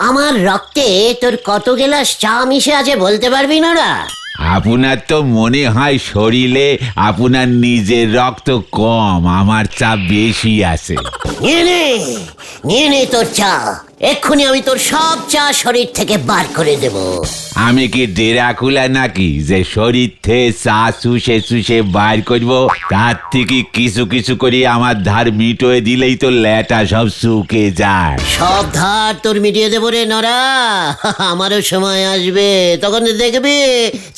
আমার রক্তে তোর কত গ্লাস চা মিশে আছে বলতে পারবি না রা? আপনার তো মনে হয় শরীরে আপনার নিজের রক্ত কম, আমার চাপ বেশি আছে। নিয়ে নে তোর চা। এক্ষুনি আমি তোর সব চা শরীর থেকে বার করে দেব। আমি কি ড্রাকুলা নাকি যে শরীর থেকে চা চুষে চুষে বার করব? তার থেকে কিছু কিছু করে আমার ধার মিটোয় দিলেই তো ল্যাটা সব শুকে যায়। সব ধার তোর মিটিয়ে দেবো রে নরা। আমারও সময় আসবে, তখন দেখবি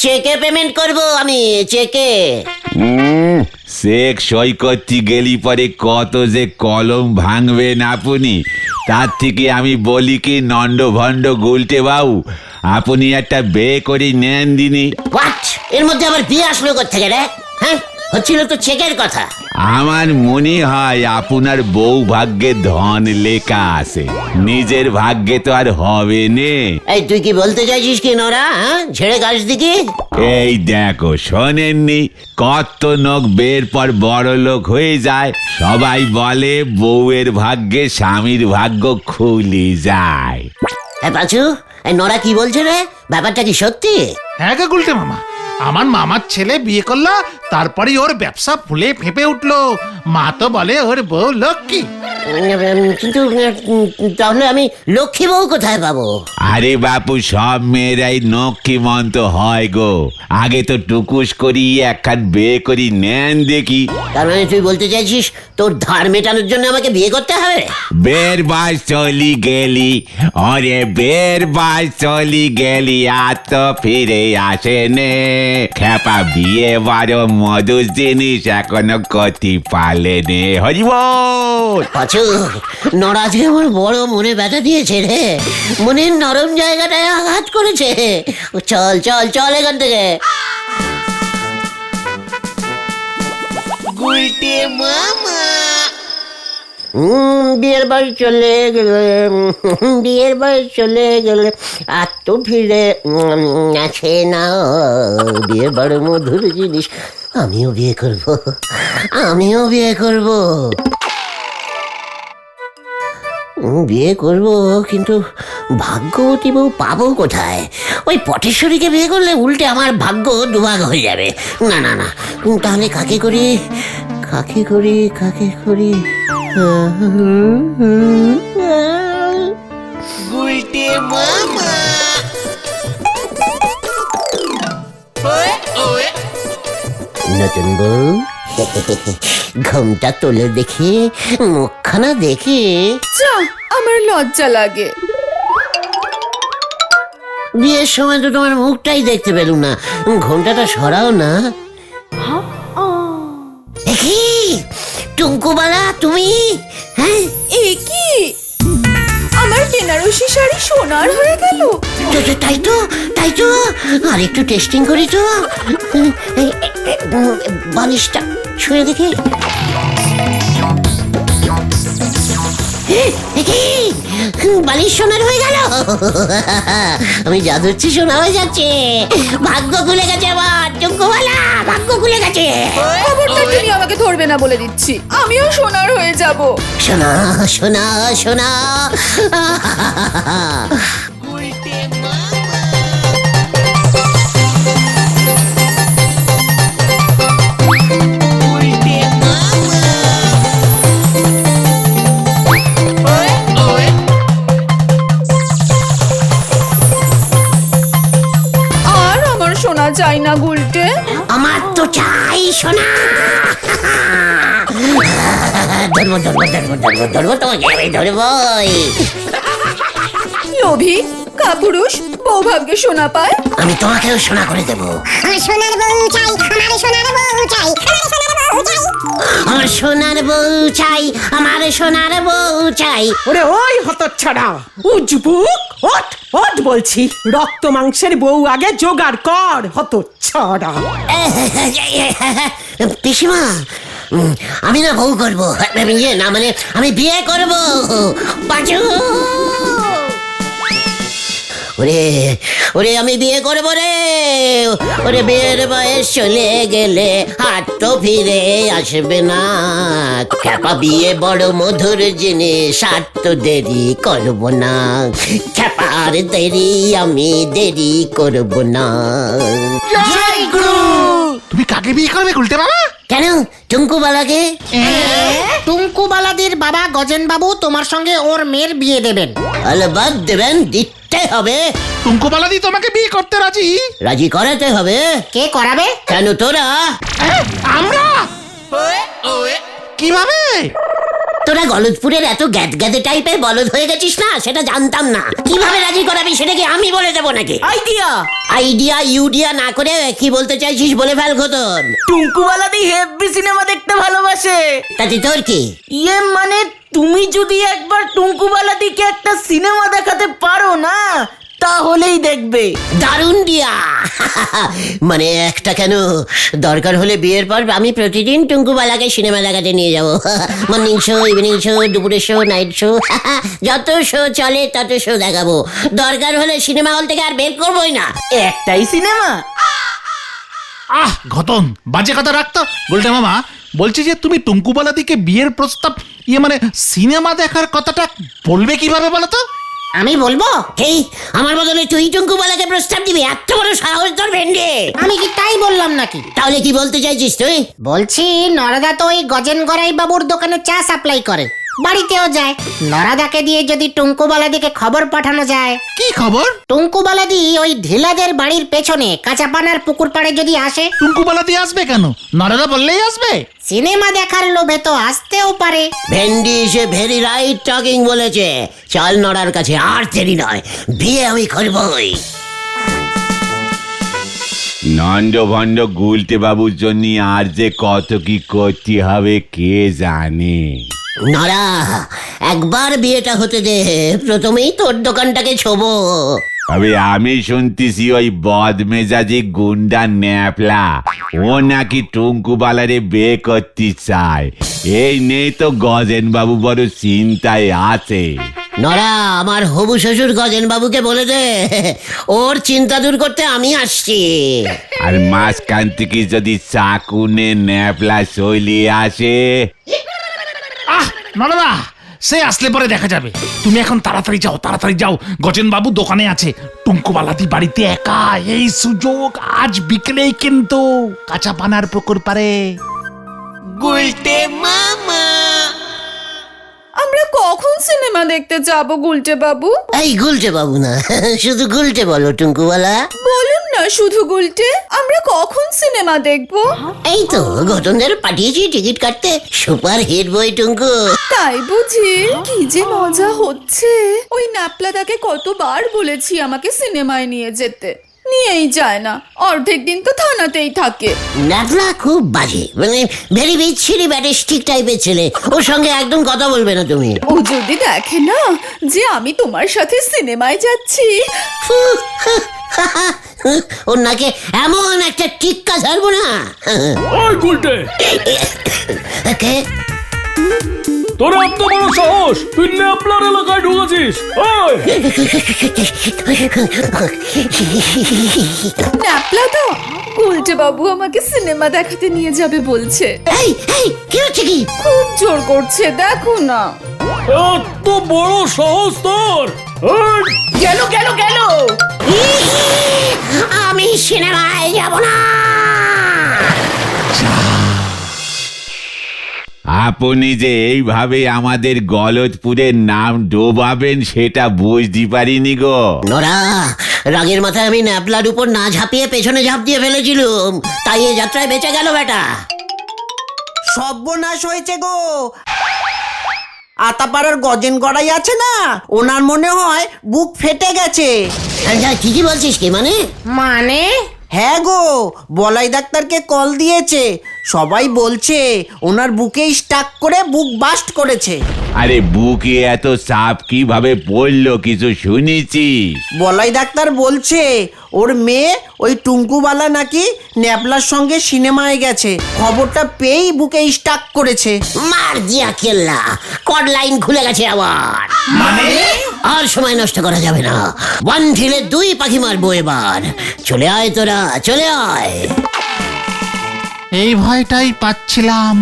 চেকে পেমেন্ট করব আমি, চেকে। চেক সই করতে গেলি পরে কত যে কলম ভাঙবেন আপনি। তার থেকে আমি বলি কি নন্ড ভণ্ড গুলটে বাবু, আপনি একটা বিয়ে করে নেন দিনি। হোয়াট? এর মধ্যে আবার বিয়ে আসলো কোত্থেকে রে? হ্যাঁ, হচ্ছিল তো চেকের কথা। আমার মনে হয় আপনার বউ ভাগ্যে ধন লেখা আছে, নিজের ভাগ্যে তো আর হবে নে। এই তুই কি বলতে চাইছিস কি নরা? হ্যাঁ, ঝেড়ে গাছ দিকে। এই দেখো, শোনেননি কত লোক বের পর বড় লোক হয়ে যায়? সবাই বলে বউয়ের ভাগ্যে স্বামীর ভাগ্য খুলে যায়। হ্যাঁ পাঁচু, এই নরা কি বলছে রে? ব্যাপারটা কি সত্যি? হ্যাঁ গো গুলটে মামা, আমার মামার ছেলে বিয়ে করলো, তারপরে ওর ব্যবসা ফুলে ফেঁপে উঠলো। মা তো বলে ওর বউ লক্ষ্মী। কিন্তু তাহলে আমি লক্ষ্মী বউ কোথায় পাবো? আরে বাপু, সব মেয়েরাই নক্ষীমন্ত হয় গো। আগে তো টুকুস করি একখান বিয়ে করি নেন দেখি। তার মানে তুই বলতে চাইছিস তোর ধার মেটানোর জন্য আমাকে বিয়ে করতে হবে? বের বাস চলি গেলি, অরে বের বাস চলি গেলি, আর তো ফিরে আসে নে। খেপা বিয়ে বড় মধুর জিনিস, এখনো কতি পালে নে। হরিব পাঁচু, নরা আজকে আমার বড় মনে ব্যথা দিয়েছে রে। মনের নরম জায়গাটায় আঘাত করেছে। চল চল চল এখান থেকে। বিয়ের বাড়ি চলে গেলে, বিয়ের বাড়ি চলে গেলে আর তো ফিরে আছে না। বিয়ে বড় মধুর জিনিস। আমিও বিয়ে করব, আমিও বিয়ে করব, বিয়ে করব। কিন্তু ভাগ্যবতী বউ পাবো কোথায়? ওই পটেশ্বরীকে বিয়ে করলে উল্টে আমার ভাগ্য দুভাগ হয়ে যাবে। না না না, তাহলে কাকে করি, কাকে করি, কাকে করি? নতুন বউ, ঘুমটা তোলে দেখি, মুখখানা দেখি। আমার লজ্জা লাগে। বিয়ের সময় তো তোমার মুখটাই দেখতে পেলুম না, ঘোমটাটা সরাও না। দেখি টুঙ্কুবালা, তুমি? হ্যাঁ, এ কি? আমার বেনারসি শাড়ি সোনার হয়ে গেল। তাই তো, তাই তো। আর একটু টেস্টিং করি তো। বালিশটা ছুঁয়ে দেখি। বালিশ সোনার হয়ে গেল। আমি যা ধরছি সোনা হয়ে যাচ্ছে। ভাগ্য খুলে গেছে আমার, টুঙ্কুবালা, ভাগ্য খুলে গেছে। খবরদার তুমি আমাকে ধরবে না বলে দিচ্ছি, আমিও সোনার হয়ে যাব। সোনা সোনা সোনা। আর আমার সোনা চাই না গুলটে। আমার তো চাই সোনা। ধরবো ধরবো ধরবো ধরবো ধরবো, তোমাকে আমি ধরবই। লোভী কাপুরুষ, বউ ভাগ্যে সোনা পায়। আমি তোমাকেও সোনা করে দেবো। সোনার বউ চাই, আমার সোনার বউ চাই, আমার সোনার বউ চাই। আমার সোনার বউ চাই, আমার সোনার বউ চাই। ওরে ওই হতচ্ছাড়া উজবুক, ওঠ ওঠ বলছি। রক্ত মাংসের বউ আগে জোগাড় কর, হতচ্ছাড়া। পিসিমা, আমি না বউ করবো, না মানে আমি বিয়ে করবো। পাঁচু, ওরে ওরে আমি বিয়ে করবো রে। ওরে বিয়ের বয়স চলে গেলে আর তো ফিরে আসবে না। খ্যাপা বিয়ে বড় মধুর জিনিস, আর তো দেরি করবো না। খ্যাপার দেরি আমি দেরি করবো না। তুমি কাকে বিয়ে করবে উল্টে বাবা? কেন টুঙ্কুবালাকে? টুঙ্কুবালাদের বাবা গজেন বাবু তোমার সঙ্গে ওর মেয়ের বিয়ে দেবেন। আলবাদ দেবেন, দিতে হবে। টুঙ্কুবালাদি তোমাকে বিয়ে করতে রাজি? রাজি করাতে হবে। কে করাবে? কেন তোরা? আমরা কিভাবে? তোরা গলদপুরের এত গ্যাদগ্যাদে টাইপের বলদ হয়ে গেছিস না, সেটা জানতাম না। কিভাবে রাজি করাবি সেটা কি আমি বলে দেবো নাকি? আইডিয়া। আইডিয়া ইউডিয়া না করে কি বলতে চাইছিস বলে ফেল খতন। টুঙ্কুবালাদি হেভি সিনেমা দেখতে ভালোবাসে। তাতে তোর কি? ইয়ে মানে তুমি যদি একবার টুঙ্কুবালাদিকে একটা সিনেমা দেখাতে পারো না, তাহলেই দেখবে। দারুণ দিয়া। মানে একটা কেন, দরকার হলে বিয়ের পর আমি প্রতিদিন টুঙ্কুবালাকে সিনেমা দেখাতে নিয়ে যাবো। মর্নিং শো, ইভিনিং শো, দুপুরের শো, নাইট শো, যত শো চলে তত শো দেখাবো। দরকার হলে সিনেমা হল থেকে আর বের করবোই না। একটাই সিনেমা। ঘটন বাজে কথা রাখতো। বলতে মামা বলছি যে তুমি টুঙ্কুবালাদিকে বিয়ের প্রস্তাব মানে সিনেমা দেখার কথাটা বলবে কিভাবে বলো তো? আমি বলবো? এই আমার বদলে তুই টুঙ্কুবালাকে প্রস্তাব দিবি? এত বড় সাহস তোর ভেন্ডে! আমি কি তাই বললাম নাকি? তাহলে কি বলতে চাইছিস তুই? বলছি নরাদা তো ওই গজেন গড়াই বাবুর দোকানে চা সাপ্লাই করে, বাড়িতেও যায়। নরাদাকে দিয়ে যদি টুঙ্কুবালাদিকে খবর পাঠানো যায়। কি খবর? টুঙ্কুবালাদি ওই ঢিলাদের বাড়ির পেছনে কাঁচাপানার পুকুর পাড়ে যদি আসে। টুঙ্কুবালাদি আসবে কেন? নরাদা বললেই আসবে। সিনেমা দেখার লোভে তো আসতেও পারে। ভেন্ডি সে ভেরি রাইট টকিং বলেছে। চাল নড়ার কাছে আর দেরি নয়, বিয়ে আমি করবই। নন্দ ভন্ড গুলতে বাবুর জন্য আর যে কত কি করতে হবে কে জানে। নড়া, একবার বিয়েটা হতে দে, প্রথমেই তোর দোকানটাকে ছোবো। তবে আমি শুনতেছি ওই বদমেজাজি গুন্ডা ন্যাপলা ও নাকি টুঙ্কুবালারে বিয়ে করতে চায়। এই নেই তো গজেন বাবু বড় চিন্তায় আছে। নড়া, আমার হবু শ্বশুর গজেন বাবুকে বলে দে, ওর চিন্তা দূর করতে আমি আসছি। আর মাঝখান থেকে যদি চাকুনে ন্যাপলা চলিয়ে আসে। নরাদা সে আসলে পরে দেখা যাবে। তুমি এখন তাড়াতাড়ি যাও। গজেন বাবু দোকানে আছে, টুঙ্কুবালাদি বাড়িতে একা। এই সুযোগ আজ বিকেলেই কিন্তু কাঁচা পানার পুকুর পারে। আমরা কখন সিনেমা দেখতে যাব গুলটে বাবু? এই গুলটে বাবু না, শুধু গুলটে বলো টুঙ্কুবালা। বলুন না শুধু গুলটে, আমরা কখন সিনেমা দেখবো? এই তো ঘটনদের পাঠিয়েছি টিকিট কাটতে। সুপার হিট বই টুঙ্কু। তাই বুঝি? কি যে মজা হচ্ছে। ওই ন্যাপলাদাকে কতবার বলেছি আমাকে সিনেমায় নিয়ে যেতে, নিয়েই যায় না। অর্ধেক দিন তো থানাতেই থাকে। ন্যাপলা খুব বাজে, মানে ভেরি বিচ্ছিরি ব্যাটিস্টিক টাইপের ছেলে। ওর সঙ্গে একদম কথা বলবে না তুমি। ও যদি দেখে না যে আমি তোমার সাথে সিনেমায় যাচ্ছি। ওর নাকে এমন একটা টিক্কা ছাড়বো না। ওই গুলটে, কে? তোর এত বড় সাহস, তুই ন্যাপলার এলাকায় ঢুকেছিস? ওই ন্যাপলাদা, গুলটে বাবু আমাকে সিনেমা দেখাতে নিয়ে যাবে বলছে। এই কি হচ্ছে কি? খুব জোর করছে, দেখো না। এত বড় সাহস তোর! ওই, গেল গেল গেল। আমি সিনেমায় যাব না। আপনি যে এইভাবে আমাদের গলতপুরের নাম ডোবাবেন সেটা বুঝতে পারিনি গো। নরা, রাগের মাথায় আমি ন্যাপলার উপর না ঝাঁপিয়ে পেছনে ঝাঁপ দিয়ে ফেলেছিলুম, তাই এই যাত্রায় বেঁচে গেল বেটা। সর্বনাশ হয়েছে গো। আতাপাড়ার গজেন গড়াই আছে না, ওনার মনে হয় বুক ফেটে গেছে। ঠিকই বলছিস কি? মানে? হ্যাঁ গো, বলাই ডাক্তারকে কল দিয়েছে। সবাই বলছে ওনার বুকে স্টাক করে বুক বাস্ট করেছে। আরে বুকে এত চাপ কিভাবে পড়লো কিছু শুনেছি? বলাই ডাক্তার বলছে ওর মেয়ে ওই টুঙ্কুবালা নাকি ন্যাপলার সঙ্গে সিনেমায় গেছে, খবরটা পেয়েই বুকে স্টাক করেছে। মার দিয়া কেল্লা, কড লাইন খুলে গেছে আবার। মানে আর সময় নষ্ট করা যাবে না, ওয়ান ঢিলে দুই পাখি মারবো এবার। চলে আয় তোরা, চলে আয়। এই ভয়টাই পাচ্ছিলাম।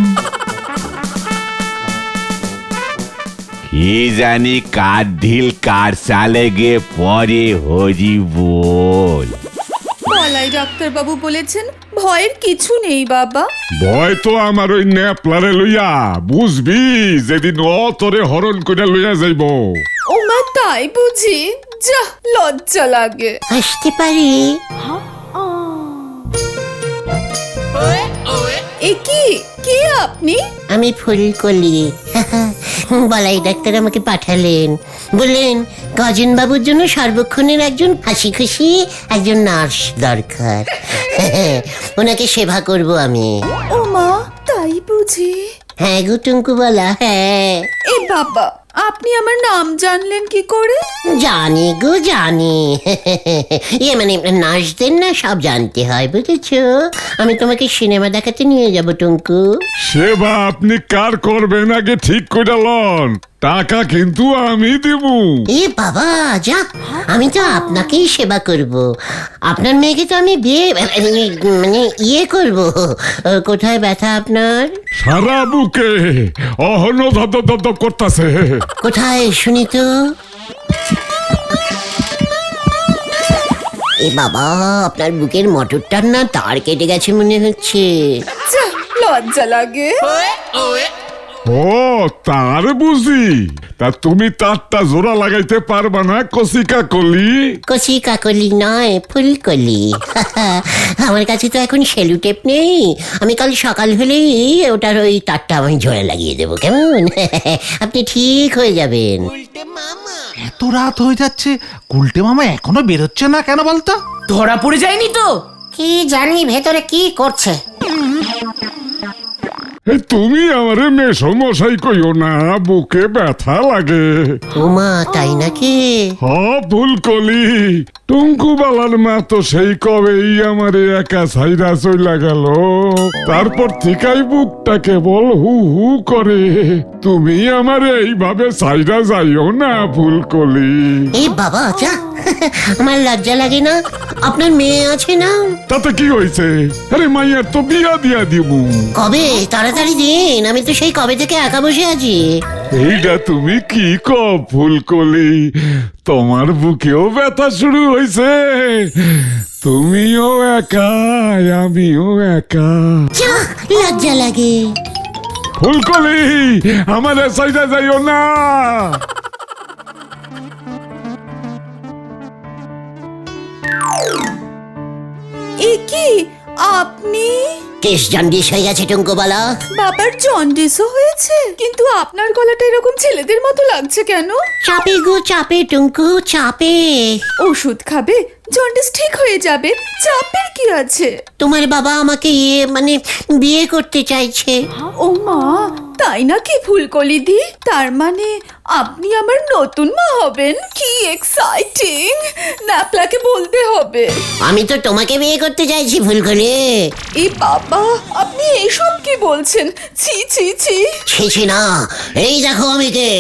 কি জানি কার ঢিল কার সালে গিয়ে পরে হরি বল। বলাই ডাক্তারবাবু বলেছেন ভয়ের কিছু নেই বাবা। ভয় তো আমার ওই ন্যাপলারে লইয়া, বুঝবি যেদিন ও তোরে হরণ করে লইয়া যাইব। ও মা, তাই বুঝি? যা, লজ্জা লাগে। আসতে পারি? এ কি, কে আপনি? আমি ফুলকলি। বলাই ডাক্তার আমাকে পাঠালেন, বললেন গজেন বাবুর জন্য সর্বক্ষণের একজন হাসি খুশি একজন নার্স দরকার। ওনাকে সেবা করব আমি। ও মা, তাই বুঝি? হ্যাঁ গো টুঙ্কুবালা, হ্যাঁ। এ বাবা, আপনি আমার নাম জানলেন কি করে? জানি গো জানি। মানে নার্সদের না সব জানতে হয়, বুঝেছো? আমি তোমাকে সিনেমা দেখাতে নিয়ে যাব টুঙ্কু। সেবা আপনি কার করবেন আগে ঠিক করে লন, টাকা কিন্তু আমি দিব। এ বাবা, যা, আমি তো আপনাকেই সেবা করব। আপনার মেয়েকে তো আমি বিয়ে মানে ইয়ে করব। কোথায় ব্যথা আপনার? সারা বুকে অহন ধপ ধপ ধপ করতেছে। কোথায় শুনি তো? এ বাবা, আপনার বুকের মোটরটার না তার কেটে গেছে মনে হচ্ছে। যা, লজ্জা লাগে। ও তার বুঝি? তা তুমি তারটা জোড়া লাগাইতে পারবা না কসিকা কলি? কচি কাকলি নয়, ফুলকলি। আমার কাছে তো এখন সেলুটেপ নেই। আমি কাল সকাল হলেই ওটার ওই তারটা আমি জোড়া লাগিয়ে দেবো, কেমন? আপনি ঠিক হয়ে যাবেন। এত রাত হয়ে যাচ্ছে, গুলটে মামা এখনো বেরোচ্ছে না কেন বলতো? ধরা পড়ে যায়নি তো? কি জানি ভেতরে কি করছে। তুমি আমারে মেসমশাই কইও না, বুকে ব্যথা লাগে। ওমা, তাই নাকি? হ ফুলকলি, টুঙ্কু বালার মা তো সেই কবেই আমারে একা ছাইরা চইলা গেল। তারপর থেকেই বুকটা কেবল হু হু করে। তুমি আমারে এইভাবে ছাইরা যাইও না ফুলকলি। এই বাবা, যা। আমার লজ্জা লাগে না? আপনার মেয়ে আছে না? তাতে কি হয়েছে? আরে মাইয়ার তো বিয়া দিয়া দিব। কবে? তাড়াতাড়ি দিন, আমি তো সেই কবে থেকে একা বসে আছি। এইটা তুমি কি কও ফুলকলি? তোমার বুকেও ব্যথা শুরু হয়েছে? তুমিও একা, আমিও একা। যা, লজ্জা লাগে। ফুলকলি, আমাদের সাইডে যাইও না। এ কি, আপনি? কেশ জন্ডিস হয়ে গেছে টুঙ্কুবালা। বাবার জন্ডিসও হয়েছে? কিন্তু আপনার গলাটা এরকম ছেলেদের মতো লাগছে কেন? চাপে গো চাপে টুঙ্কু, চাপে। ওষুধ খাবে, জন্ডিস ঠিক হয়ে যাবে। চাপের কি আছে? তোমার বাবা আমাকে মানে বিয়ে করতে চাইছে। ও মা, তাই নাকি ফুলকলি দি? তার মানে আপনি আমার নতুন মা হবেন? কি এক্সাইটিং! ন্যাপলাকে বলতে হবে। আমি তো তোমাকে বিয়ে করতে চাইছি ফুলকলি। এই বাবা, আপনি এইসব কি বলছেন? ছি ছি ছি। ছি না, এই দেখো আমি কে।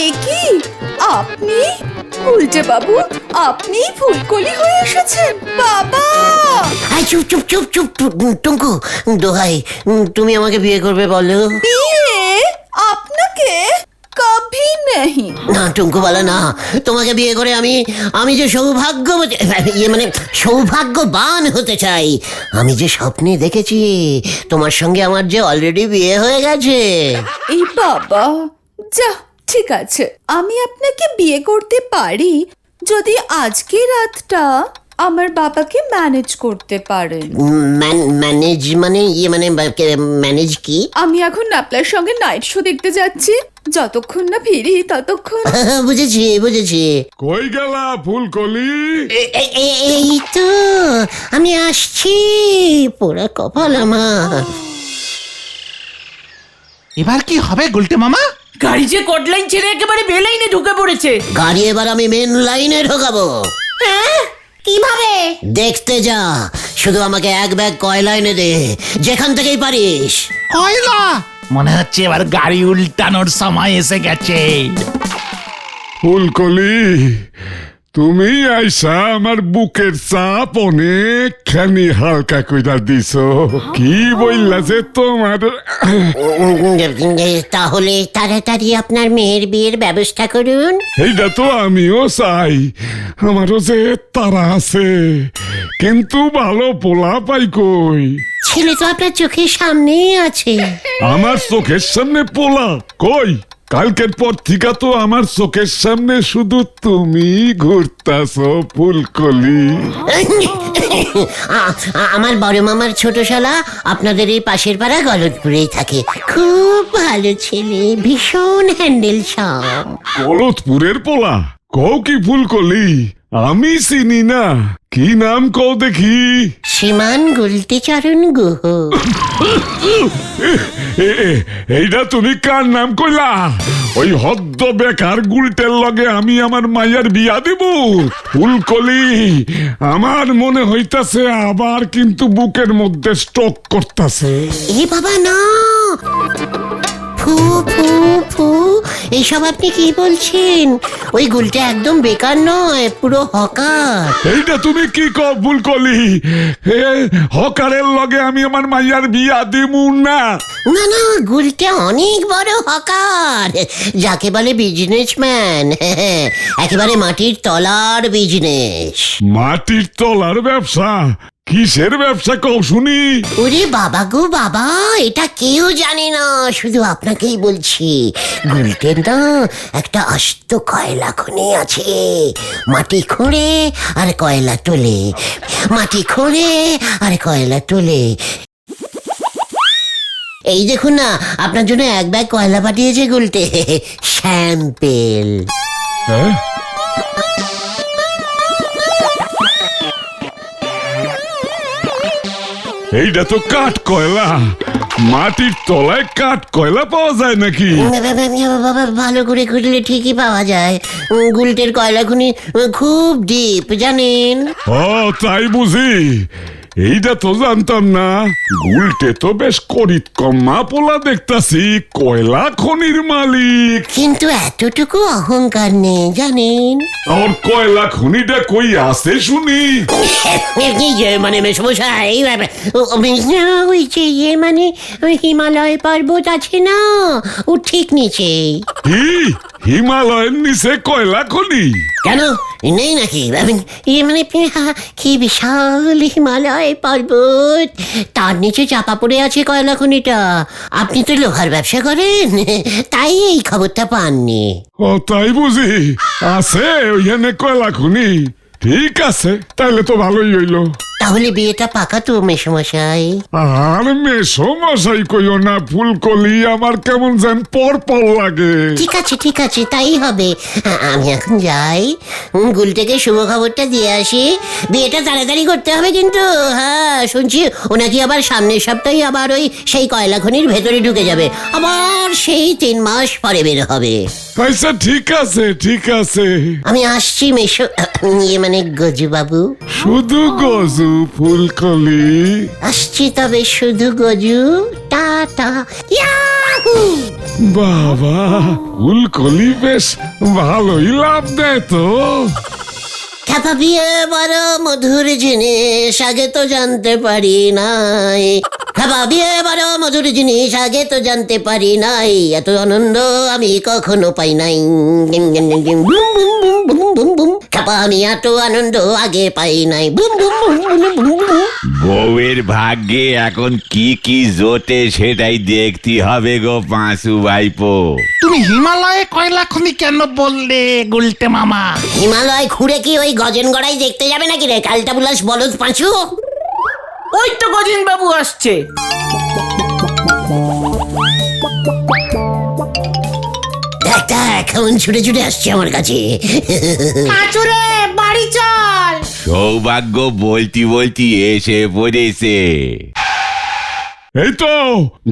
এ কি, আপনি? উল্টে বাবু, আপনি ফুলকলি হয়ে এসেছেন? বাবা! আই চুপ চুপ চুপ চুপ টুঙ্কু, দোহাই, তুমি আমাকে বিয়ে করবে বলো। বিয়ে? আপনাকে? কভি নেহি। না টুঙ্কুবালা, না। তোমাকে বিয়ে করে আমি যে মানে সৌভাগ্যবান হতে চাই। আমি যে স্বপ্নে দেখেছি তোমার সঙ্গে আমার যে অলরেডি বিয়ে হয়ে গেছে। এই বাবা, যা, ঠিক আছে, আমি আপনাকে বিয়ে করতে পারি যদি আজকে রাতটা আমার বাবাকে ম্যানেজ করতে পারেন। ম্যানেজ মানে ম্যানেজ কি? আমি এখন ন্যাপলার সঙ্গে নাইট শো দেখতে যাচ্ছি। যতক্ষণ না ফিরি ততক্ষণ। বুঝেছি বুঝেছি। কই গেলা ফুলকলি? এই তো আমি আসছি, পোড়া কপাল আমার। এবার কি হবে গুলটে মামা? গাড়ি যে কোট লাইন ছেড়ে একেবারে বে লাইনে ঢুকে পড়েছে। গাড়ি এবার আমি মেন লাইনে ঢোকাবো। হ্যাঁ, কিভাবে? দেখতে যা, শুধু আমাকে এক ব্যাগ কয়লা এনে দে, যেখান থেকেই পারিস। কয়লা? মনে হচ্ছে এবার গাড়ি উল্টানোর সময় এসে গেছে। ফুলকলি, তুমি আইসা আমার বুকের চাপ অনেকখানি হালকা কইরা দিছো। কি বললা যে তোমার? তাহলে তাড়াতাড়ি আপনার মেয়ের বিয়ের ব্যবস্থা করুন। এইটা তো আমিও চাই, আমারও যে তারা আছে, কিন্তু ভালো পোলা পাই কই? ছেলে তো আপনার চোখের সামনেই আছে। আমার চোখের সামনে পোলা কই? কালকের পর থেকে তো আমার চোখের সামনে শুধু তুমি ঘুরতাছো ফুলকলি। আমার বড় মামার ছোট শালা আপনাদের এই পাশের পাড়া গলতপুরেই থাকে। খুব ভালো ছেলে, ভীষণ হ্যান্ডেল সব। গলতপুরের পোলা কও কি ফুলকলি? আমি চিনি না, কি নাম কও দেখি? শ্রীমান গুলটিচরণ গুহ। এইটা তুমি কার নাম কইলা? ওই হদ্দ বেকার গুলটের লগে আমি আমার মায়ের বিয়া দিব? ফুলকলি, আমার মনে হইতাছে আবার কিন্তু বুকের মধ্যে স্ট্রোক করতেছে। এ বাবা না, ফু ফু ফু, এইসব আপনি কি বলছেন? ওই গুলটা একদম বেকার নয়, পুরো হকার। এইটা তুমি কি কও ফুলকলি? হকারের লগে আমি আমার মাইয়ার বিয়া দিমু না। না না, গুলটা অনেক বড় হকার, যাকে বলে বিজনেসম্যান। একেবারে মাটির তলার বিজনেস। মাটির তলার ব্যবসা? কিসের ব্যবসা কও শুনি? ওরে বাবা গো বাবা, এটা কেউ জানে না, শুধু আপনাকেই বলছি। গুলটের না একটা আস্ত কয়লা খনি আছে। মাটি খোঁড়ে আর কয়লা তোলে, মাটি খোঁড়ে আর কয়লা তোলে। এই দেখুন না, আপনার জন্য এক ব্যাগ কয়লা পাঠিয়েছে গুলটে, স্যাম্পেল। হ্যাঁ? এইটা তো কাঠ কয়লা। মাটির তলায় কাঠ কয়লা পাওয়া যায় নাকি? বাবা, ভালো করে খুঁজলে ঠিকই পাওয়া যায়। গুলটের কয়লা খনি খুব ডিপ, জানেন? ও তাই বুঝি, এইটা তো জানতাম না। গুলটে তো বেশ করিত কম্মা পোলা দেখতাছি, কয়লা খনির মালিক। কিন্তু এতটুকু অহংকার নেই, জানেন? আর কয়লা খনিটা কই আছে শুনি? মানে মেসমশাই, ওই যে মানে হিমালয় পর্বত আছে না, ও ঠিক নিচে। কি হিমালয়ের নিচে কয়লা খনি? কেন নেই নাকি? মানে কি বিশাল হিমালয় পর্বত, তার নিচে চাপা পড়ে আছে কয়লা খনিটা। আপনি তো লোহার ব্যবসা করেন, তাই এই খবরটা পাননি। ও তাই বুঝি, আছে ওইখানে কয়লা খনি? ঠিক আছে, তাহলে তো ভালোই হইলো। তাহলে বিয়েটা পাকা তো মেসমশাই? আর মেসো মশাই কইও না ফুলকলি, আমার কেমন যেন পর লাগে। ঠিক আছে, তাই হবে। আমি এখন যাই, গুলটেকে শুভ খবরটা দিয়ে আসি। বিয়েটা তাড়াতাড়ি করতে হবে কিন্তু। হ্যাঁ, শুনছি ওনাকে আবার সামনের সপ্তাহে আবার ওই সেই কয়লা খনির ভেতরে ঢুকে যাবে, আবার সেই 3 মাস পরে বের হবে। আচ্ছা ঠিক আছে। আমি আসছি মেশো, মানে গজু বাবু। শুধু গজু ফুলকলি? আসছি তবে শুধু গজু, টাটা। ইয়াহু! বাবা, ফুলকলি বেশ ভালোই লাভ দেয় তো। খ্যাপা বিয়ে বড় মধুর জিনিস, আগে তো জানতে পারি নাই। খ্যাপা বিয়ে বড় মধুর জিনিস, আগে তো জানতে পারি নাই। এত আনন্দ আমি কখনো পাই নাই। খ্যাপা, আমি এত আনন্দ আগে পাই নাই। বউয়ের ভাগ্যে এখন কি কি জোটে সেটাই দেখতে হবে গো পাঁচু ভাইপো। তুমি হিমালয়ে কয়লা খনি কেন বললে গুলটে মামা? হিমালয় খুঁড়ে কি ওই গজেনগড়াই দেখতে যাবে নাকি রে কালটা বুলাস বলদ পাঁচু? ওই তো গজেন বাবু আসছে। দেখ কেমন ছুটে ছুটে আসছে আমার কাছে। পাঁচুরে বাড়ি চল। সৌভাগ্য বলতি এসে পড়েছে। এই তো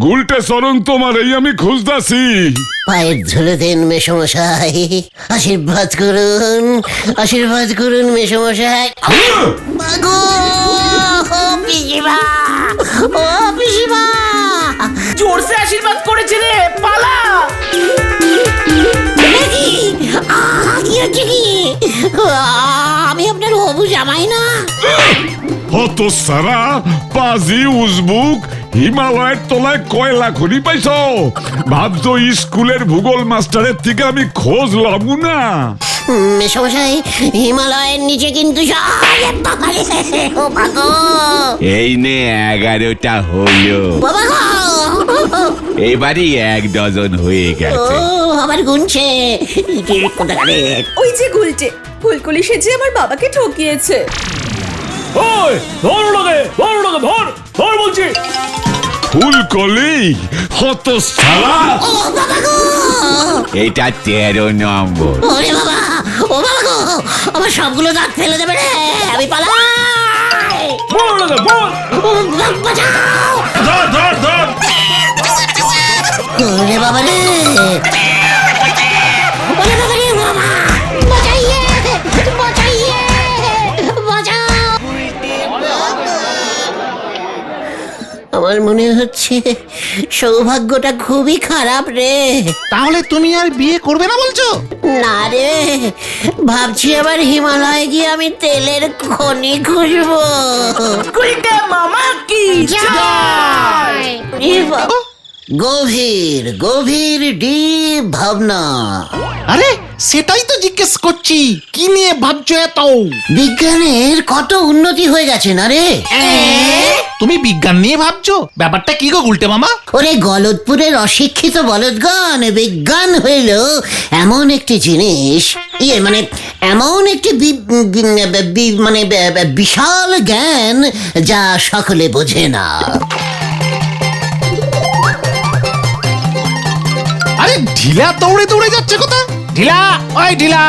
গুলটে চরণ, তোমার এই আমি খুঁজতাছি। পায়ের ধুলে দেন মেসমশাই, আশীর্বাদ করুন মেসমশাই। মাগো, ও পিসিমা, জোরসে আশীর্বাদ করেছে রে, পালা। কি হচ্ছে কি? আমি আপনার হবু জামাই না? হত সারা পাজি উজবুক হিমালয়ের তলায় কয়লা খনি পাইছ? ভাবছো স্কুলের ভূগোল মাস্টারের থেকে আমি খোঁজ লবো না? মেশমশাই, হিমালয়ের নিচে কিন্তু এই নে 11টা হলো, বাবা গো! এবারই 1 ডজন হয়ে ও গেছে। আবার গুনছে কোথাকারের। ওই যে গুলটে ফুলকুলি সেজে আমার বাবাকে ঠকিয়েছে। ওই ধর ওটাকে, ধর ওটাকে, ধর ধর বলছি। ফুলকলি হত সারা, ও বাবা গো! এটা 13 নম্বর। ওরে বাবা, ও বাবা গো! আমার সবগুলো দাঁত ফেলে দেবে রে, আমি পালাই। বল ওটাকে, বল। ও, বাঁচাও! ধর ধর ধর। ওরে বাবা রে, ওরে বাবা রে, বাবা! বাঁচাইয়ে, বাঁচাইয়ে, বাঁচাও! আমার মনে হচ্ছে সৌভাগ্যটা খুবই খারাপ রে। তাহলে তুমি আর বিয়ে করবে না বলছো? না রে, ভাবছি আবার হিমালয়ে গিয়ে আমি তেলের খনি খুঁজবো। গুলটে মামা কি জয়! এ বাবা! গভীর গভীর ডিপ ভাবনা। আরে সেটাই তো জিজ্ঞেস করছি, কি নিয়ে ভাবছো এত? বিজ্ঞানের কত উন্নতি হয়ে গেছে না রে। তুমি বিজ্ঞান নিয়ে ভাবছো? ব্যাপারটা কি গো গুলটে মামা? ওরে গলদপুরের অশিক্ষিত বলদগণ, বিজ্ঞান হইল এমন একটি জিনিস, মানে এমন একটি বিশাল জ্ঞান যা সকলে বোঝে না। আরে ঢিলা দৌড়ে দৌড়ে যাচ্ছে কোথায়? ঢিলা, ওই ঢিলা!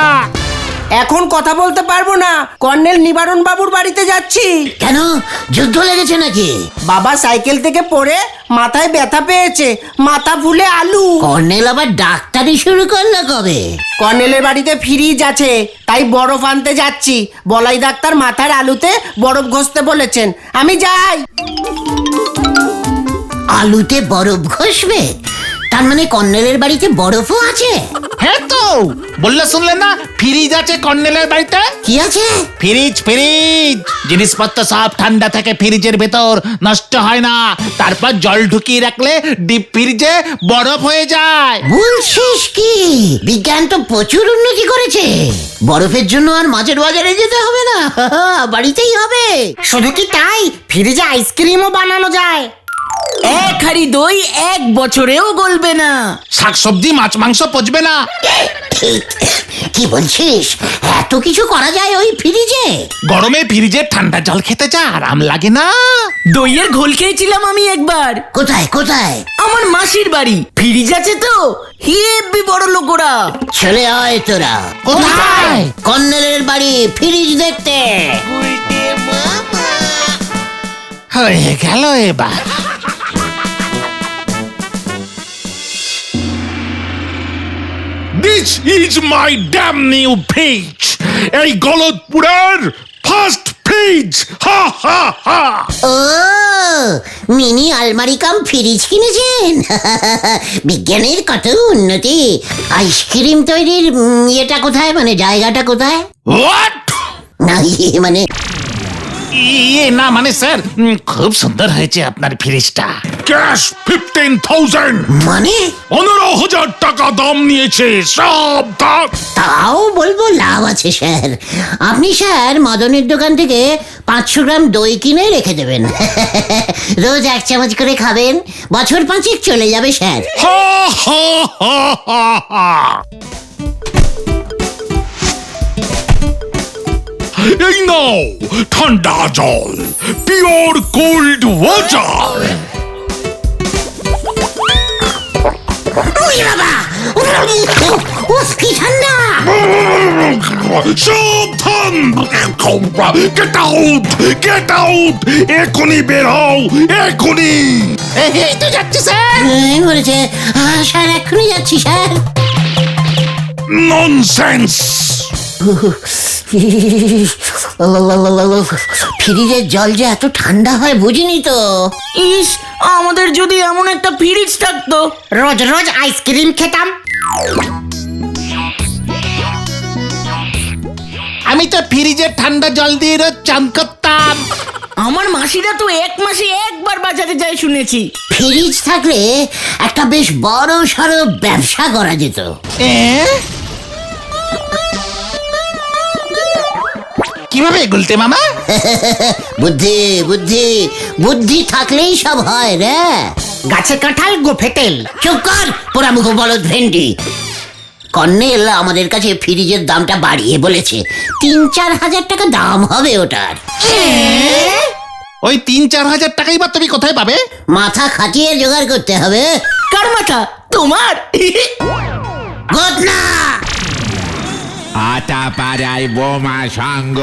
এখন কথা বলতে পারবো না, কর্নেল নিবারণ বাবুর বাড়িতে যাচ্ছি। কেন, যুদ্ধ লেগেছে নাকি? বাবা সাইকেল থেকে পড়ে মাথায় ব্যথা পেয়েছে, মাথা ফুলে আলু। কর্নেল আবার ডাক্তারি শুরু করলো কবে? কর্নেলের বাড়িতে ফ্রিজ আছে, তাই বরফ আনতে যাচ্ছি। বলাই ডাক্তার মাথার আলুতে বরফ ঘষতে বলেছেন, আমি যাই। আলুতে বরফ ঘষবে? তার মানে কর্নেলের বাড়িতে বরফও আছে? হ্যাঁ তো, বললে শুনলে না, ফ্রিজ আছে কর্নেলের বাড়িতে। কি আছে? ফ্রিজ, ফ্রিজ জিনিসপত্র সব ঠান্ডা থাকে ফ্রিজের ভেতর, নষ্ট হয় না। তারপর জল ঢুকিয়ে রাখলে ডিপ ফ্রিজে বরফ হয়ে যায়। বলছিস কি? বিজ্ঞান তো প্রচুর উন্নতি করেছে। বরফের জন্য আর মাঝের বাজারে যেতে হবে না, বাড়িতেই হবে। শুধু কি তাই, ফ্রিজে আইসক্রিমও বানানো যায়। এক হাড়ি দই 1 বছরেও গলবে না। শাকসবজি, মাছ, মাংস পচবে না। কি বলছিস? এত কিছু করা যায় ওই ফ্রিজে? গরমে ফ্রিজে ঠান্ডা জল খেতে যা আরাম লাগে না। দইয়ের ঘোল খেয়েছিলাম আমি একবার। কোথায় কোথায়? আমার মাসির বাড়ি, ফ্রিজ আছে তো, হেব্বি বড় লোকরা। চলে আয় তোরা। কোথায়? কর্নেলের বাড়ি, ফ্রিজ দেখতে। হয়ে গেল এবার। This is my damn new page. এই গলদপুরের ফার্স্ট পেজ। হা হা হা। ও, মিনি আলমারি কাম ফ্রিজ কিনেছেন? বিজ্ঞানের কত উন্নতি। আইসক্রিম তৈরির এটা কোথায়, মানে জায়গাটা কোথায়? What? না মানে ইয়ে না মানে স্যার, খুব সুন্দর হয়েছে আপনার ফ্রিজটা। ক্যাশ 15,000। মানে 15,000 টাকা দাম নিয়েছে, সব দাম। তাও বলবো লাভ আছে স্যার। আপনি স্যার মদনের দোকান থেকে 500 গ্রাম দই কিনে রেখে দেবেন। রোজ 1 চামচ করে খাবেন, বছর 5 চলে যাবে স্যার। হা হা হা হা হা। এই নাও ঠান্ডা জল, পিওর কোল্ড ওয়াটার। বাবা, কি ঠান্ডা! সাবধান! Get out, get out! এখনই বের হও, এখনই! এই তো যাচ্ছি স্যার। বলেছে স্যার, এক্ষুনি যাচ্ছি স্যার। ননসেন্স! ফ্রিজের জল যে এত ঠান্ডা হয় বুঝিনি তো। ইস, আমাদের যদি এমন একটা ফ্রিজ থাকতো। রোজ রোজ আইসক্রিম খেতাম। আমি তো ফ্রিজের ঠান্ডা জল দিয়ে রোজ চান করতাম। আমার মাসিরা তো এক মাসে একবার বাজারে যায় শুনেছি। ফ্রিজ থাকলে একটা বেশ বড় সড়ো ব্যবসা করা যেত। কিভাবে গুলতে মামা? বুদ্ধি বুদ্ধি বুদ্ধি থাকলেই সব হয় রে। গাছে কাঁঠাল গোফে তেল। চুপ কর পোড়ামুখ বলদ ভেন্ডি। কর্নেল আমাদের কাছে ফ্রিজের দামটা বাড়িয়ে বলেছে, 3-4 হাজার টাকা দাম হবে ওটার। ওই 3-4 হাজার টাকাই বা তুমি কোথায় পাবে? মাথা খাটিয়ে জোগাড় করতে হবে। কার মাথা? তোমার? ঘটনা আটা পাড়ায় বোমা সঙ্গ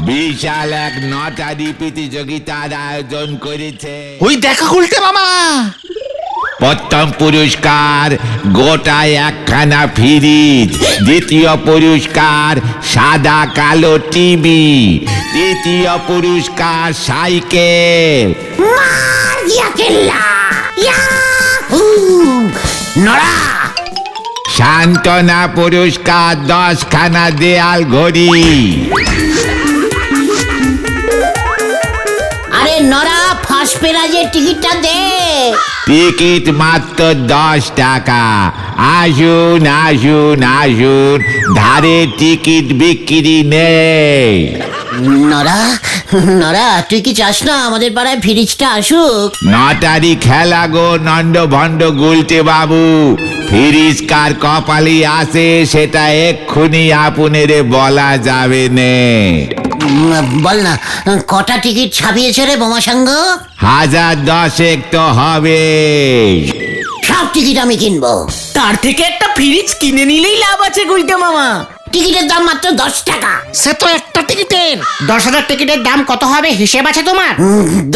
বিশাল এক নটারি প্রতিযোগিতার আয়োজন করেছে। ওই দেখা গুলতে মামা, প্রথম পুরস্কার গোটায় একখানা ফ্রিজ, দ্বিতীয় পুরস্কার সাদা কালো টিভি, তৃতীয় পুরস্কার সাইকেল। মার দিয়া কেল্লা, ইয়াহু! নড়া সান্ত্বনা পুরস্কার 10খানা দেয়াল ঘড়ি। আরে নড়া, ফার্স্ট প্রাইজের টিকিটটা দে। টিকিট মাত্র 10 টাকা। আসুন আসুন আসুন, ধারে টিকিট বিক্রি নেই। নড়া নড়া, তুই কি চাস না আমাদের পাড়ায় ফ্রিজটা আসুক? নটারি খেলা গো নন্দ ভণ্ড গুলটে বাবু। ফ্রিজ কার কপালি আসে সেটা এক্ষুনি আপনারে বলা যাবে নে। বল না, কটা টিকিট ছাপিয়েছে রে বোমা সাঙ্গ? 1010 তো হবে। সব টিকিট আমি কিনবো। তার থেকে একটা ফ্রিজ কিনে নিলেই লাভ আছে গুলতে মামা। টিকিটের দাম মাত্র 10 টাকা। সে তো একটা টিকিটের। 10,000 টিকিটের দাম কত হবে হিসেব আছে তোমার?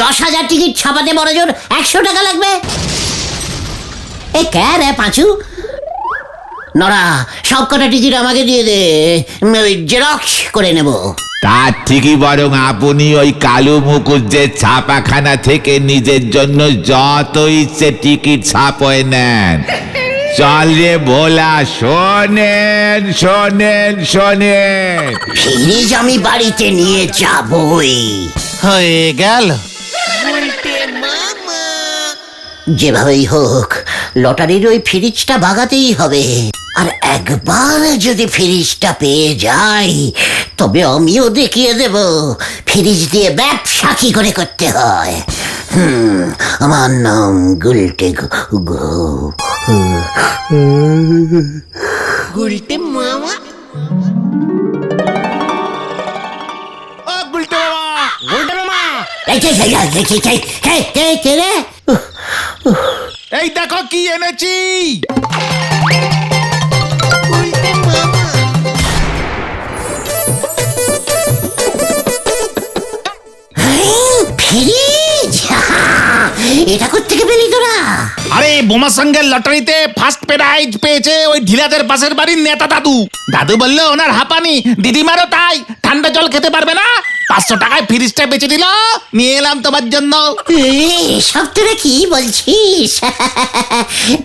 10,000 টিকিট ছাপাতে বড় জোর 100 টাকা লাগবে। এ কে রে পাঁচু? নড়া, সব কটা টিকিট আমাকে দিয়ে দে, জেরক্স করে নেব। তার ঠিকই বরং আপনি ওই কালো মুকুজ্জের ছাপাখানা থেকে নিজের জন্য যত ইচ্ছে টিকিট ছাপয়ে নেন। চল রে ভোলা, শোনেন শোনেন শোনেন। ফ্রিজ আমি বাড়িতে নিয়ে যাবই। হয়ে গেল। যেভাবেই হোক লটারির ওই ফ্রিজটা ভাগাতেই হবে। আর একবার যদি ফ্রিজটা পেয়ে যাই তবে আমিও দেখিয়ে দেব ফ্রিজ দিয়ে ব্যবসা কি করে করতে হয়। আমার নাম গুলটে গুলটে মামা। ও গুলতে মামা, গুলতে মামা, এই দেখো কি এনেছি। ফ্রিজ, এটা কোত্থেকে পেলি তোরা? আরে বোমা সঙ্গের লটারিতে ফার্স্ট প্রাইজ পেয়েছে ওই ঢিলাদের পাশের বাড়ির নেতা দাদু। দাদু বললো ওনার হাঁপানি, দিদিমারও তাই, ঠান্ডা জল খেতে পারবে না। 500 টাকায় ফ্রিজটা বেচে দিল, নিয়ে এলাম তোমার জন্য। সব তোরা কি বলছিস?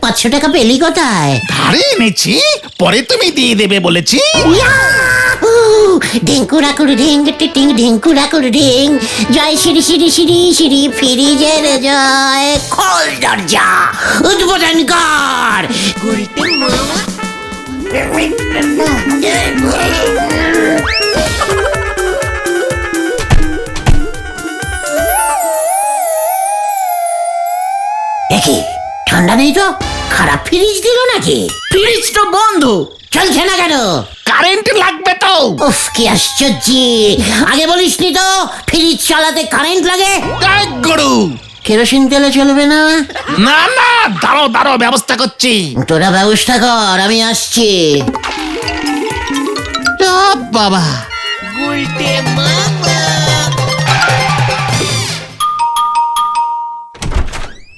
500 টাকা পেলি কোথায়? ধারে এনেছি, পরে তুমি দিয়ে দেবে বলেছি। ঢেঙ্কুরা করে ঢেং টিং ঢেঙ্কুরা করে ঢেং, জয় শ্রী শ্রী শ্রী শ্রী ফ্রিজের জয়। খোল দরজা, উদ্বোধন কর। গুলটে মামা। দেখি ঠান্ডা নেই তো? খারাপ ফ্রিজ দিল নাকি? ফ্রিজ তো বন্ধ। চলছে না কেন? কারেন্ট লাগবে তো। উফ, কি আশ্চর্য! আগে বলিসনি তো ফ্রিজ চালাতে কারেন্ট লাগে। এই গরু, কেরোসিন তেলে চলবে না? না না, দাঁড়ো দাঁড়ো, ব্যবস্থা করছি। তোরা ব্যবস্থা কর, আমি আসছি। বাবা,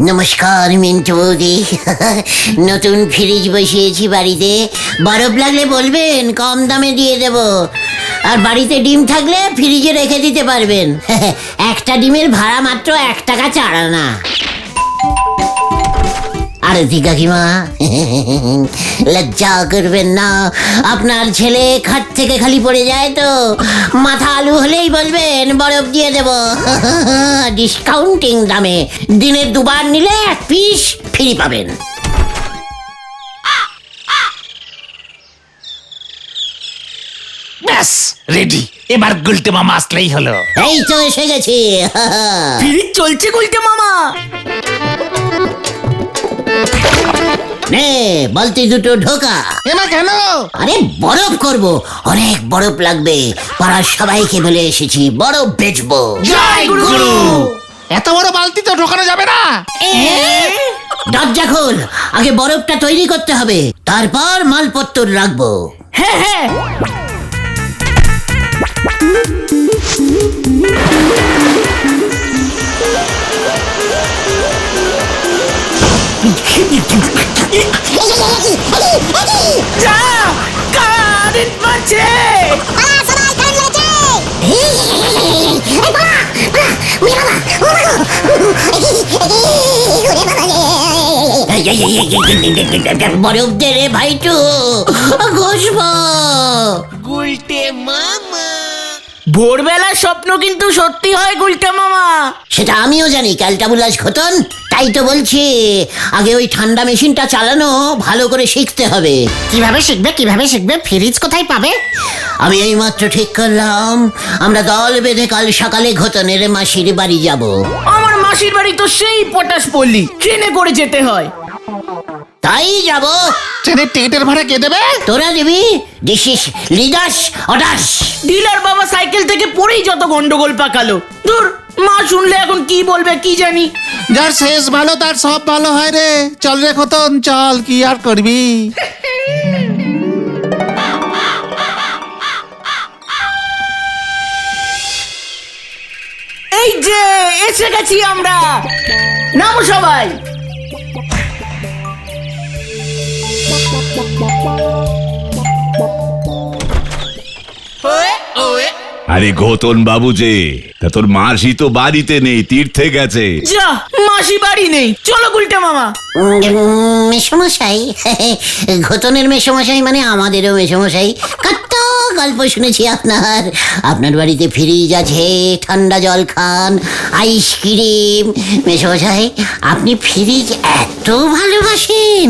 নমস্কার মিন্টু বৌদি। নতুন ফ্রিজ বসিয়েছি বাড়িতে, বরফ লাগলে বলবেন, কম দামে দিয়ে দেব। আর বাড়িতে ডিম থাকলে ফ্রিজে রেখে দিতে পারবেন। একটা ডিমের ভাড়া মাত্র 1 টাকা 4 আনা। আরতি কাকিমা, লজ্জা করবেন না, আপনার ছেলে খাট থেকে খালি পড়ে যায় তো মাথা আলু হলেই বলবেন বরফ দিয়ে দেব ডিসকাউন্টিং দামে। দিনে 2 বার নিলে 1 পিস ফ্রি পাবেন। ব্যাস রেডি, এবার গুলটে মামা আসলেই হলো। এই তো এসে গেছি। ফ্রিজ চলছে গুলটে মামা। নে বালতি দুটো ঢোকা। এমা কেন? আরে বরফ করব, অনেক বরফ লাগবে। পাড়ার সবাইকে বলে এসেছি বরফ বেচবো। জয় গুরু। এত বড় বালতি তো ঢোকানো যাবে না। দরজা খোল, আগে বরফটা তৈরি করতে হবে, তারপর মালপত্র রাখবো। হ্যাঁ হ্যাঁ, যা কারেন্ট মারছে। বরফ দে রে ভাইটু, ঘষবো। ভোরবেলার স্বপ্ন কিন্তু সত্যি হয় গুলটে মামা। সেটা আমিও জানি ক্যালটাবুলাস ঘটন, তাই তো বলছি আগে ওই ঠান্ডা মেশিনটা চালানো ভালো করে শিখতে হবে। কিভাবে শিখবে? ফ্রিজ কোথায় পাবে? আমি এই মাত্র ঠিক করলাম, আমরা দল বেঁধে কাল সকালে ঘটনের মাসির বাড়ি যাব। আমার মাসির বাড়ি তো সেই পটাশ পল্লী, ট্রেনে করে যেতে হয়। তাই যাব। ট্রেনের টিকিটের ভাড়া কে দেবে? তোরা দিবি? This is leaders orders. Dealer বাবা সাইকেল থেকে পড়েই যত গন্ডগোল পাকালো। দূর, মা শুনলে এখন কি বলবে কি জানি। যার শেষ ভালো তার সব ভালো হয় রে। চল রে খতন, চল, কি আর করবি। এই যে এসে গেছি আমরা, নামো সবাই। আরে ঘোতন বাবু যে, তা তোর মাসি তো বাড়িতে নেই, তীর্থে গেছে। যা, মাসি বাড়ি নেই, চলো গুলটে মামা। মেসমশাই, ঘটনের মেসমশাই মানে আমাদেরও মেসমশাই। কত গল্প শুনেছি আপনার বাড়িতে ফ্রিজ আছে, ঠান্ডা জল খান, আইসক্রিম। মেসমশাই আপনি ফ্রিজ এত ভালোবাসেন,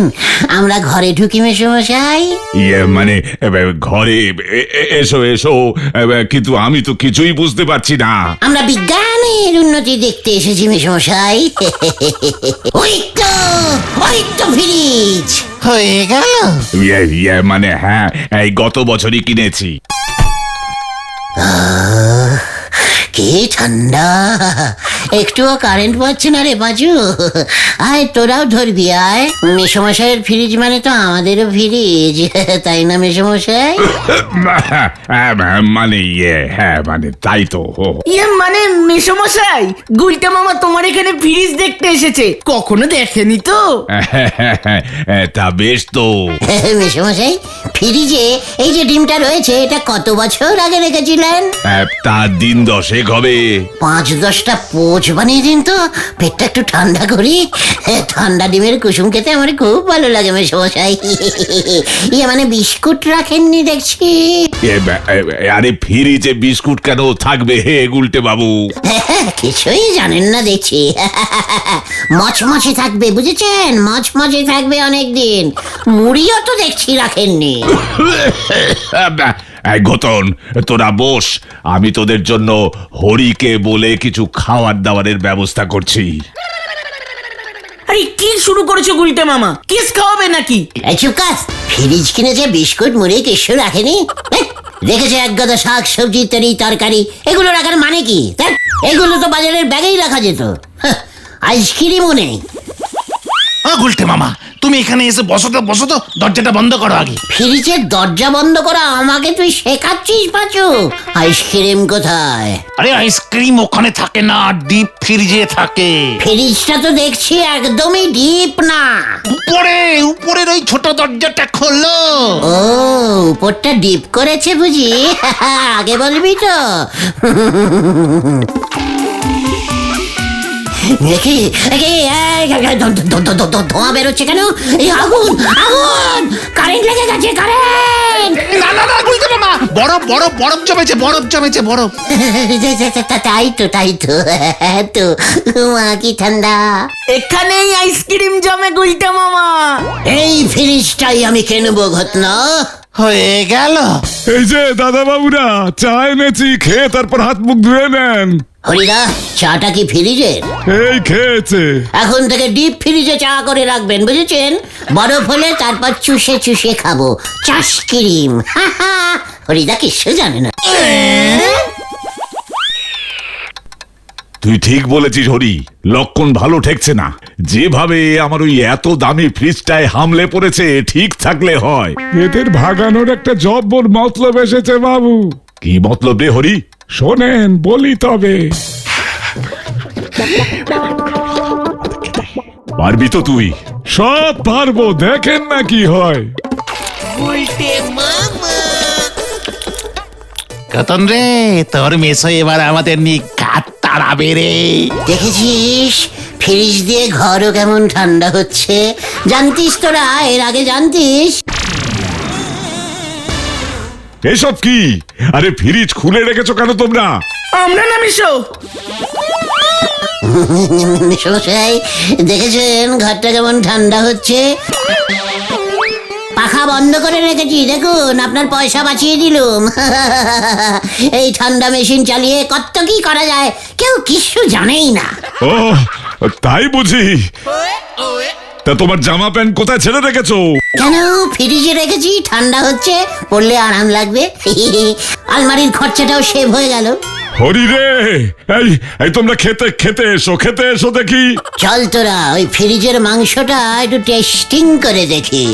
আমরা ঘরে ঢুকি মেসমশাই। ইয়ে মানে ঘরে এসো এসো, কিন্তু আমি তো কিছুই বুঝতে পারছি না। আমরা বিজ্ঞানের উন্নতি দেখতে এসেছি মেসমশাই। ওই তো ফ্রিজ হয়ে গেল। ইয়ে মানে হ্যাঁ, এই গত বছরই কিনেছি। কি ঠান্ডা, একটুও কারেন্ট পাচ্ছে না রে বাজু। আয় তোরাও ধরবি, আয়। মেসমশাইয়ের ফ্রিজ মানে তো আমাদেরও ফ্রিজ, তাই না মেসমশাই? মানে ইয়ে হ্যাঁ মানে তাই তো। ইয়ে মানে মেসমশাই, গুলটে মামা তোমার এখানে ফ্রিজ দেখতে এসেছে, কখনো দেখেনি তো। তা বেশ তো। মেসমশাই ফ্রিজে এই যে ডিমটা রয়েছে, এটা কত বছর আগে রেখেছিলেন? তার দিন 10 হবে। 5-10টা পোচ বানিয়ে দিন তো, পেটটা একটু ঠান্ডা করি। ঠান্ডা ডিমের কুসুম খেতে আমার খুব ভালো লাগে মেসমশাই। ইয়ে মানে বিস্কুট রাখেননি দেখছি। আরে ফ্রিজে বিস্কুট কেন থাকবে হে গুলটে বাবু? কিছুই জানেন না দেখছি। মচমচে থাকবে, বুঝেছেন? মচমচে থাকবে অনেকদিন। মুড়িও তো দেখছি রাখেননি। ঘটন তোরা বস, আমি তোদের জন্য হরিকে বলে কিছু খাওয়ার দাওয়ারের ব্যবস্থা করছি। আরে কি শুরু করেছো গুলটে মামা, কিস খাওয়াবে নাকি? চুকাস, ফ্রিজ কিনেছে, বিস্কুট মুড়ি কিছু রাখেনি। রেখেছে এক গাদা শাক সবজি তরি তরকারি, এগুলো রাখার মানে কি? এগুলো তো বাজারের ব্যাগেই রাখা যেত। আইসক্রিমও নেই। গুলটে মামা, তুমি এখানে এসে বসো তো দরজাটা বন্ধ করো আগে। ফ্রিজের দরজা বন্ধ করা আমাকে তুই শেখাচ্ছিস পাচু? আইসক্রিম কোথায়? আরে আইসক্রিম ওখানে থাকে না, ডিপ ফ্রিজে থাকে। ফ্রিজটা তো দেখছি একদমই ডিপ না। উপরের ওই ছোট দরজাটা খোলো। ও, উপরটা ডিপ করেছে বুঝি? আগে বলবি তো। ধোঁয়া বেরোচ্ছে কেন? এই আগুন, কারেন্ট লেগে গেছে, কারেন্ট। না বুঝতে পারো না, বরফ জমেছে বরফ। তাই তো মা কি ঠান্ডা। এখানেই আইসক্রিম জমে গুলটা মামা। এই ফ্রিজটাই আমি কিনবো ঘটনা। হয়ে গেল। এই যে দাদা বাবুরা, চা এনেছি, খেয়ে তারপর হাত মুখ ধুয়ে নেন। হরিদা, চাটা কি ফ্রিজের? এই খেয়েছে। এখন থেকে ডিপ ফ্রিজে চা করে রাখবেন, বুঝেছেন? বরফ হলে তারপর চুষে চুষে খাবো। চাষ ক্রিম। হরিদা কিছু জানে না। তুই ঠিক বলেছিস হরি, লক্ষণ ভালো ঠেকছে না। যেভাবে আমার ওই এত দামি ফ্রিজটায় হামলে পড়েছে, ঠিক থাকলে হয়। এদের ভাগানোর একটা জব্বর মতলব এসেছে বাবু। কি মতলব রে হরি? শোনেন বলি তবে। পারবি তো তুই? সব পারবো, দেখেন না কি হয়। কতন রে, তোর মেসো এবার আমাদের নিয়ে কাত তাড়াবে রে। দেখেছিস ফ্রিজ দিয়ে ঘরও কেমন ঠান্ডা হচ্ছে? জানতিস তোরা? এর আগে জানতিস? এসব কি? আরে ফ্রিজ খুলে রেখেছো কেন তোমরা? আমরা না মিশো। মেশমশাই দেখেছেন ঘরটা কেমন ঠান্ডা হচ্ছে? পাখা বন্ধ করে রেখেছি, দেখুন আপনার পয়সা বাঁচিয়ে দিলুম। এই ঠান্ডা মেশিন চালিয়ে কত কি করা যায় কেউ কিছু জানেই না। ও তাই বুঝি। তা তোমার জামা প্যান্ট কোথায় ছেড়ে রেখেছো? কেন, ফ্রিজে রেখেছি, ঠান্ডা হচ্ছে, পড়লে আরাম লাগবে। আলমারির খরচাটাও সেভ হয়ে গেল। হরি রে, এই তোমরা খেতে এসো দেখি। চল তোরা ওই ফ্রিজের মাংসটা একটু টেস্টিং করে দেখি।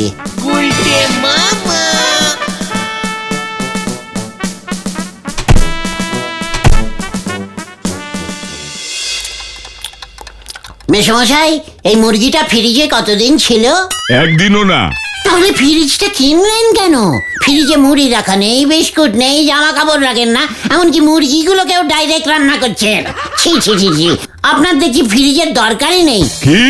মেশমশাই, এই মুরগিটা ফ্রিজে কতদিন ছিল? একদিনও না। তাহলে ফ্রিজটা কিনলেন কেন? ফ্রিজে মুড়ি রাখা নেই, বিস্কুট নেই, জামা কাপড় রাখেন না, এমনকি মুরগিগুলোকেও ডাইরেক্ট রান্না করছেন। ছি ছি ছি ছি, আপনার দেখছি ফ্রিজের দরকারই নেই। কি?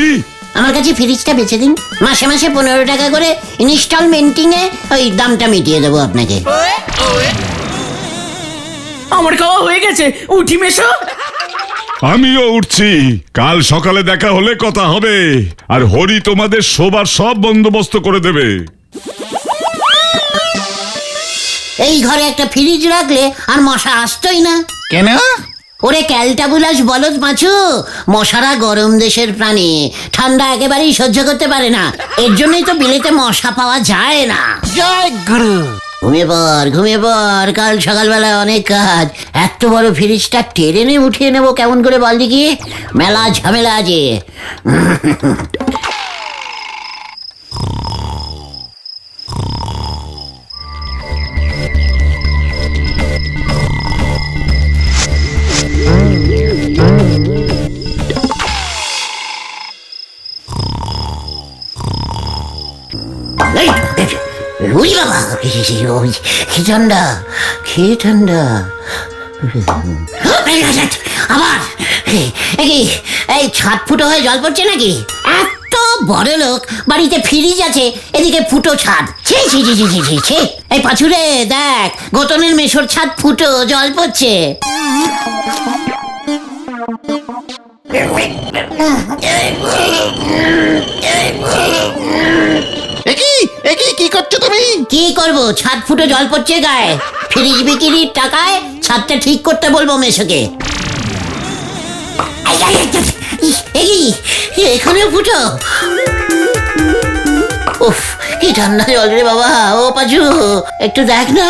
আমার কাছে ফ্রিজটা বেচে দিন, মাসে মাসে 15 টাকা করে ইনস্টলমেন্টিংয়ে ওই দামটা মিটিয়ে দেবো আপনাকে। আমার খাওয়া হয়ে গেছে, উঠি মেশো। আমিও উঠছি, কাল সকালে দেখা হলে কথা হবে। আর হরি তোমাদের শোবার সব বন্দোবস্ত করে দেবে। এই ঘরে একটা ফ্রিজ রাখলে আর মশা আসতোই না। কেন? ওরে ক্যালটাবুলাস বলদ পাঁচু, মশারা গরম দেশের প্রাণী, ঠান্ডা একেবারেই সহ্য করতে পারে না। এর জন্যই তো বিলেতে মশা পাওয়া যায় না। জয় গুরু। ঘুমিয়ে পর, কাল সকালবেলা অনেক কাজ। এত বড় ফ্রিজটা টেনে উঠিয়ে নেবো কেমন করে বল দেখি? মেলা ঝামেলা আছে। উই বাবা, কি ঠান্ডা, কি ঠান্ডা। আবার এই ছাদ ফুটো হয়ে জল পড়ছে নাকি? এত বড় লোক, বাড়িতে ফ্রিজ আছে, এদিকে ফুটো ছাদ। ছি ছি ছি ছি ছি ছি। এই পাছুরে দেখ, গতনের মেশোর ছাদ ফুটো, জল পড়ছে। কি করছো তুমি? কি করবো, ছাদ ফুটো জল পড়ছে গায়ে। ফ্রিজ বিক্রির টাকায় ছাদটা ঠিক করতে বলবো মেশোকে। এখানেও ফুটো। উফ, কি ঠান্ডা জল রে বাবা। ও পাজু, একটু দেখ না।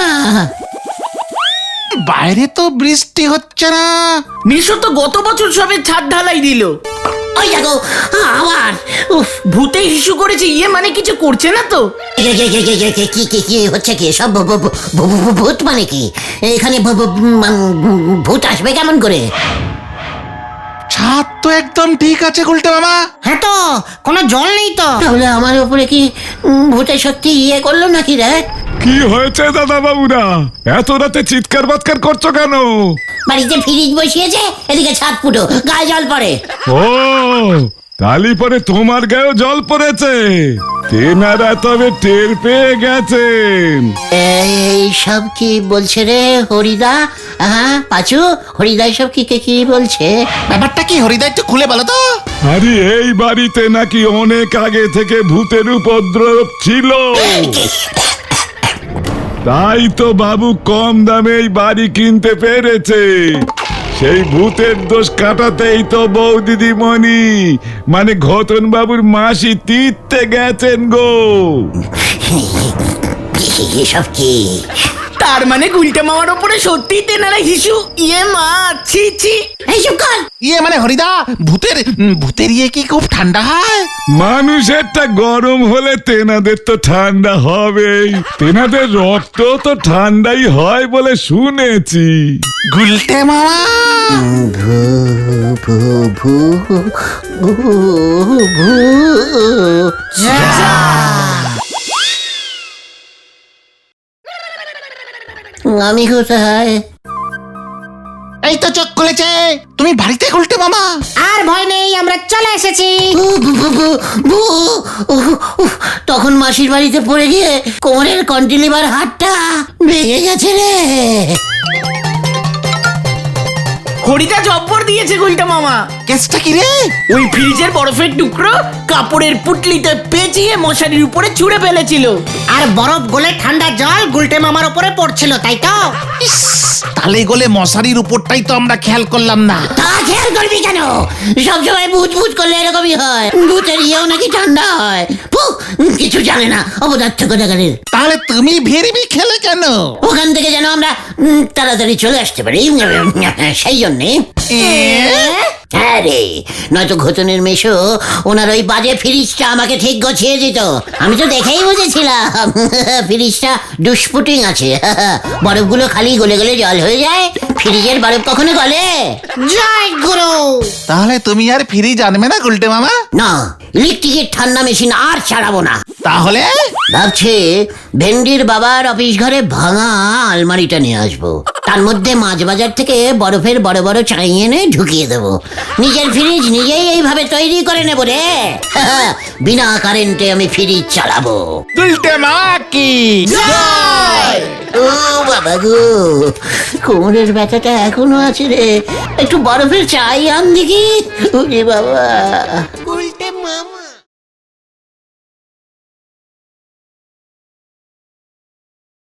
বাইরে তো বৃষ্টি হচ্ছে না। মিশো তো গত বছর সবে ছাদ ঢালাই দিল। ওই দেখো আবার উফ ভূতে হিসু করেছে ইয়ে মানে কিছু করছে না তো? কি হচ্ছে কি সব ভূত মানে কি এখানে ভূত আসবে কেমন করে? ছাদ তো একদম ঠিক আছে গুলটে মামা। হ্যাঁ তো কোনো জল নেই তো। তাহলে আমার উপরে কি ভূতে সত্যি ইয়ে করলো নাকি রে? কি হয়েছে দাদা বাবুরা, এত রাতে চিৎকার বাৎকার করছো কেন? বাড়িতে ফ্রিজ বসিয়েছে, এদিকে ছাদ ফুটো, গায়ে জল পড়ে। ও তালি পরে তোমার গায়েও জল পড়েছে, তেনারা তবে টের পেয়ে গেছেন। এই সব কি বলছে রে হরিদা? হ্যাঁ পাচু, হরিদা সব কি বলছে? ব্যাপারটা কি হরিদা একটু খুলে বলো তো। আরে এই বাড়িতে নাকি অনেক আগে থেকে ভূতের উপদ্রব ছিল, তাই তো বাবু কম দামে এই বাড়ি কিনতে পেরেছে। সেই ভূতের দোষ কাটাতেই তো বউ দিদিমণি মানে ঘটন বাবুর মাসি তীর্থে গেছেন গো। এসব কি? তার মানে গুলটে মামার উপরে সত্যি তেনারা হিসু ইয়ে মা ছি ছি। এই চুপ কর। ইয়ে মানে হরিদা ভূতের ইয়ে কি খুব ঠান্ডা হয়? মানুষেরটা গরম হলে তেনাদের তো ঠান্ডা হবেই, তেনাদের রক্ত তো ঠান্ডাই হয় বলে শুনেছি। গুলটে মামা ভূ ভূ ভূ ভূ ভূ আমি কোথায়? এই তো চোখ খুলেছে, তুমি বাড়িতে গুলটে মামা। আর ভয় নেই, আমরা চলে এসেছি। তখন মাসির বাড়িতে পড়ে গিয়ে কোমরের কন্টিলিভার হাতটা ভেঙে গেছে রে। হরিদা জব্বর দিয়েছে গুলটে মামা। কেসটা কি রে? ওই ফ্রিজের বরফের টুকরো কাপড়ের পুটলিতে পেঁচিয়ে মশারির উপরে ছুঁড়ে ফেলেছিল। আর বরফ গলে ঠান্ডা জল গুলটে মামার উপরে পড়ছিল, তাই তো? তালে গলে মশারির উপরটাই তো আমরা খেয়াল করলাম না। তা খেয়াল করবি কেন? সবসময় ভূত ভূত করলে এরকমই হয়, ভূতের ইয়েও নাকি ঠান্ডা হয়। কিছু জানে না অপদার্থ কোথাকারের। তাহলে তুমি ভেরিবি খেলে কেন? ওখান থেকে যেন আমরা তাড়াতাড়ি চলে আসতে পারি, সেই জন্যে। হ্যাঁ রে, নয়তো ঘটনের মেশো ওনার ওই বাজে ফ্রিজটা আমাকে ঠিক গছিয়ে দিত। আমি তো দেখেই বুঝেছিলাম ফ্রিজটা দুষ্পুটিং আছে। বরফগুলো খালি গলে গলে জল হয়ে যায়, ফ্রিজের বরফ কখনো গলে? জয় গুরু। তাহলে তুমি আর ফ্রিজ আনবে না গুলটে মামা? না, ইলেকট্রিকের ঠান্ডা মেশিন আর চালাবো না। তাহলে ভাবছি ভেন্ডির বাবার অফিস ঘরে ভাঙা আলমারিটা নিয়ে আসবো, তার মধ্যে মাছ বাজার থেকে বরফের বড় বড় চাই এনে ঢুকিয়ে দেবো। নিজের ফ্রিজ নিজেই এইভাবে তৈরি করে নেবো রে। বিনা কারেন্টে আমি ফ্রিজ চালাবো। গুলটে মামা কি ও বাবা গো, কোমরের ব্যথাটা এখনো আছে রে, একটু বরফের চাই আন দেখি। ওরে বাবা। গুলটে মামা।